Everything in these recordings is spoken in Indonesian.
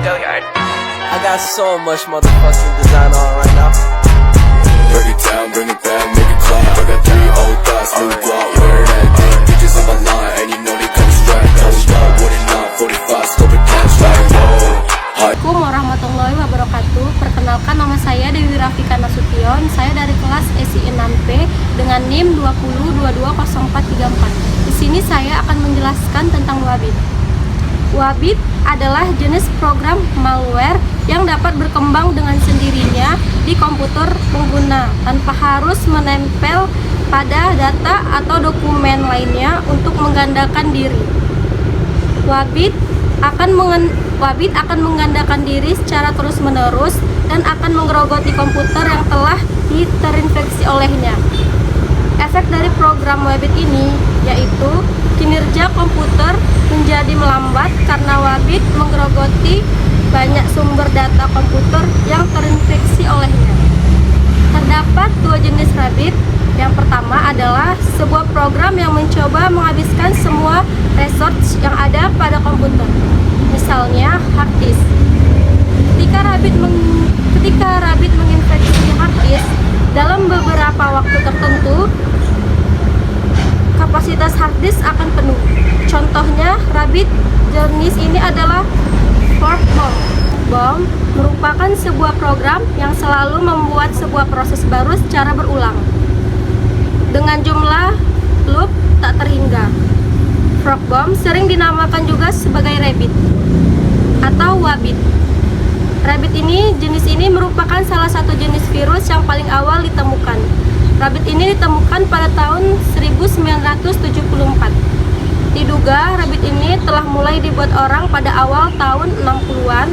I got so much motherfucking design on right now. Break it down, bring it back, make it clap. I got 3 old thoughts, new guap, wear that thing. Bitches on my line, and you know they come strapped. Hold up, what it not, 45, scope it cash like whoa. Assalamualaikum warahmatullahi wabarakatuh. Perkenalkan, nama saya Dewi Rafika Nasution. Saya dari kelas SI 6P dengan NIM 20220434. Di sini saya akan menjelaskan tentang Wabit. Wabit adalah jenis program malware yang dapat berkembang dengan sendirinya di komputer pengguna tanpa harus menempel pada data atau dokumen lainnya untuk menggandakan diri. Wabit akan menggandakan diri secara terus-menerus dan akan menggerogoti komputer yang telah terinfeksi olehnya. Efek dari program Wabit ini yaitu kinerja komputer menjadi melambat karena Wabit menggerogoti banyak sumber data komputer yang terinfeksi olehnya. Terdapat 2 jenis Wabit. Yang pertama adalah sebuah program yang mencoba menghabiskan semua resource yang ada pada komputer, misalnya hard disk. Ketika Wabit menginfeksi hard disk dalam beberapa waktu tertentu, kapasitas hard disk akan penuh. Contohnya, Wabit jenis ini adalah fork bomb. Bomb merupakan sebuah program yang selalu membuat sebuah proses baru secara berulang dengan jumlah loop tak terhingga. Fork bomb sering dinamakan juga sebagai Rabbit atau Wabit. Rabbit jenis ini merupakan salah satu jenis virus yang paling awal ditemukan. Rabbit ini ditemukan pada tahun 1974. Diduga Rabbit ini telah mulai dibuat orang pada awal tahun 60-an.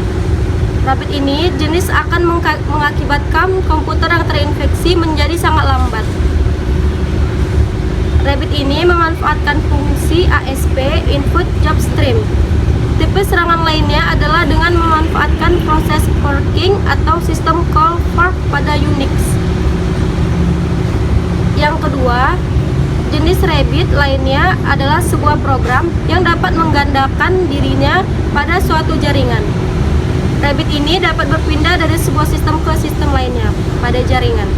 Rabbit ini jenis akan mengakibatkan komputer yang terinfeksi menjadi sangat lambat. Rabbit ini memanfaatkan fungsi ASP input job stream. Tipe serangan lainnya adalah dengan memanfaatkan proses forking atau sistem call fork pada Unix. Yang kedua, jenis Rabbit lainnya adalah sebuah program yang dapat menggandakan dirinya pada suatu jaringan. Rabbit ini dapat berpindah dari sebuah sistem ke sistem lainnya pada jaringan.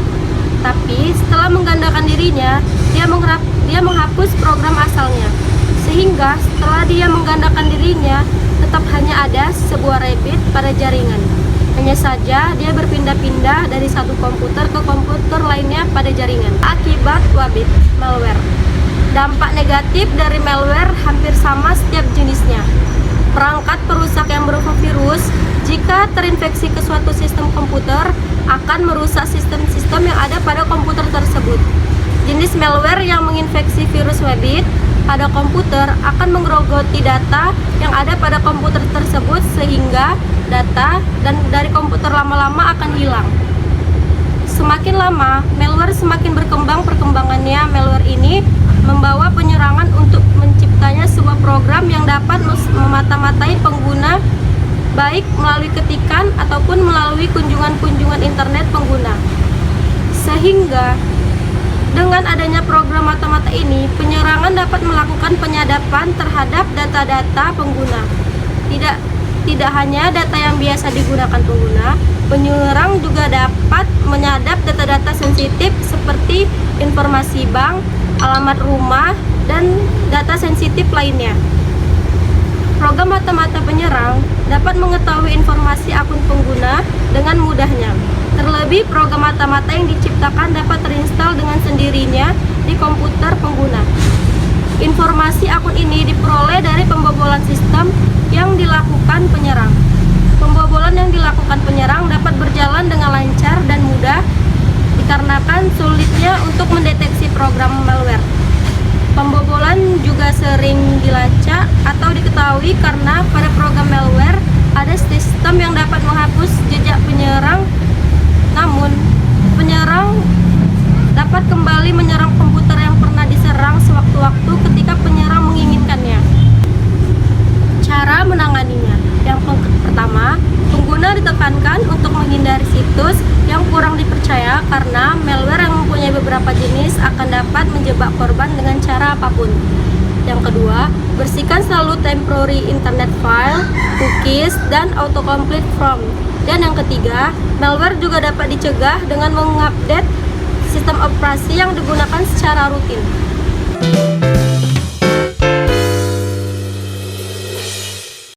Tapi setelah menggandakan dirinya, dia menghapus program asalnya. Sehingga setelah dia menggandakan dirinya, tetap hanya ada sebuah Rabbit pada jaringan. Hanya saja dia berpindah-pindah dari satu komputer ke komputer lainnya pada jaringan. Akibat Wabit malware. Dampak negatif dari malware hampir sama setiap jenisnya. Perangkat perusak yang berupa virus, jika terinfeksi ke suatu sistem komputer, akan merusak sistem-sistem yang ada pada komputer tersebut. Jenis malware yang menginfeksi virus Wabit pada komputer akan menggerogoti data yang ada pada komputer tersebut sehingga data dari komputer lama-lama akan hilang. Semakin lama, malware semakin berkembang perkembangannya. Malware ini membawa penyerangan untuk menciptanya sebuah program yang dapat memata-matai pengguna baik melalui ketikan ataupun melalui kunjungan-kunjungan internet pengguna. Sehingga dengan adanya program mata-mata ini, penyerangan dapat melakukan penyadapan terhadap data-data pengguna. Tidak hanya data yang biasa digunakan pengguna, penyerang juga dapat menyadap data-data sensitif seperti informasi bank, alamat rumah, dan data sensitif lainnya. Program mata-mata penyerang dapat mengetahui informasi akun pengguna dengan mudahnya. Terlebih, program mata-mata yang diciptakan dapat terinstall dengan sendirinya di komputer pengguna. Informasi akun ini diperoleh dari pembobolan sistem yang dilakukan penyerang. Pembobolan yang dilakukan penyerang dapat berjalan dengan lancar dan mudah dikarenakan sulitnya untuk mendeteksi program malware. Pembobolan juga sering dilacak atau diketahui karena pada program malware ada sistem yang dapat menghapus jejak penyerang. Namun, penyerang dapat kembali menyerang komputer yang pernah diserang sewaktu-waktu ketika penyerang menginginkannya. Cara menanganinya. Yang pertama, pengguna ditekankan untuk menghindari situs yang kurang dipercaya karena malware yang mempunyai beberapa jenis akan dapat menjebak korban dengan cara apapun. Yang kedua, bersihkan selalu temporary internet file, cookies, dan autocomplete from. Dan yang ketiga, malware juga dapat dicegah dengan mengupdate sistem operasi yang digunakan secara rutin.